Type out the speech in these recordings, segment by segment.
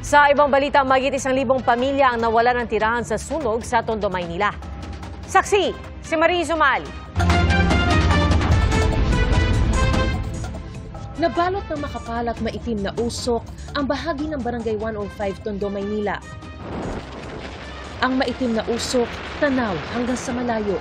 Sa ibang balita, mahigit 1,000 pamilya ang nawala ng tirahan sa sunog sa Tondo, Maynila. Saksi, si Mariz Umali. Nabalot ng makapal at maitim na usok ang bahagi ng Barangay 105 Tondo, Maynila. Ang maitim na usok, tanaw hanggang sa malayo.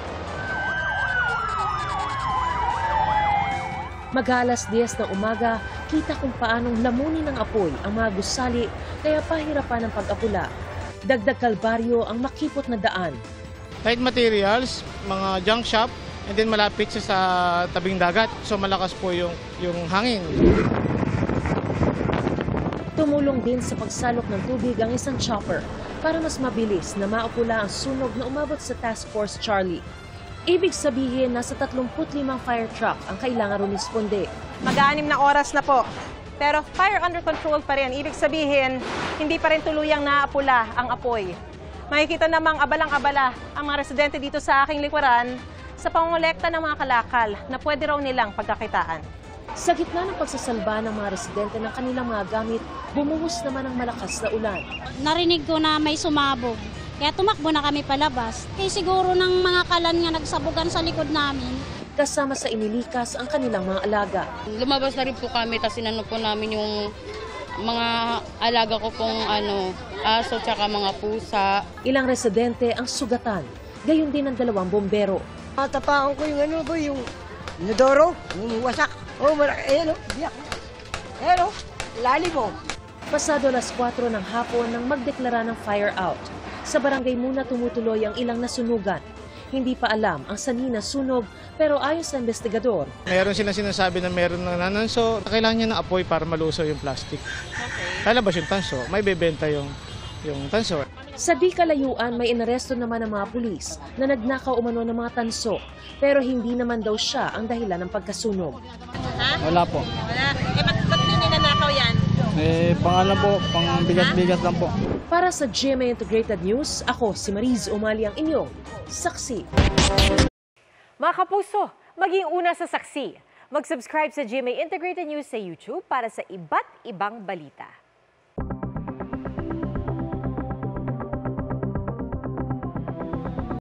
Mag-alas 10 ng umaga, kita kung paanong lamunin ng apoy ang mga gusali kaya pahirapan ng pag-apula. Dagdag kalbaryo ang makipot na daan. Tight materials, mga junk shop, and then malapit siya sa tabing dagat. So malakas po yung hangin. Tumulong din sa pagsalok ng tubig ang isang chopper para mas mabilis na maapula ang sunog na umabot sa Task Force Charlie. Ibig sabihin, nasa 35 fire truck ang kailangan rumisponde. Mag-6 na oras na po. Pero fire under control pa rin. Ibig sabihin, hindi pa rin tuluyang naapula ang apoy. Makikita namang abalang-abala ang mga residente dito sa aking likuran sa pangolekta ng mga kalakal na pwede raw nilang pagkakitaan. Sa gitna ng pagsasalba ng mga residente ng kanilang mga gamit, bumuhos naman ang malakas na ulan. Narinig ko na may sumabog. Kaya tumakbo na kami palabas. Kaya siguro ng mga kalan nga nagsabugan sa likod namin. Kasama sa inilikas ang kanilang mga alaga. Lumabas na rin po kami, tapos sinano po namin yung mga alaga ko pong aso tsaka mga pusa. Ilang residente ang sugatan, gayon din ang 2 bombero. Matapaan ko yung yung inodoro, yung wasak. Oh, ayan o, biyak. Ayan o, lalim mo. Pasado alas 4 ng hapon nang magdeklara ng fire out. Sa barangay muna tumutuloy ang ilang nasunugan. Hindi pa alam ang sanhi ng sunog pero ayon sa investigador, Meron silang sinasabi na meron ng nananso. Kailangan niya ng apoy para malusaw yung plastic. Okay. Lalabas yung tanso, may bebenta yung tanso. sa di kalayuan may inaresto naman ng mga pulis na nagnakaw umano ng mga tanso pero hindi naman daw siya ang dahilan ng pagkasunog. Wala po. Wala. Ba't nyo ninanakaw yan? Pangalan po, pang bigas-bigas lang po. Para sa GMA Integrated News, ako si Mariz Umali ang inyong saksi. Mga kapuso, maging una sa saksi. Mag-subscribe sa GMA Integrated News sa YouTube para sa iba't ibang balita.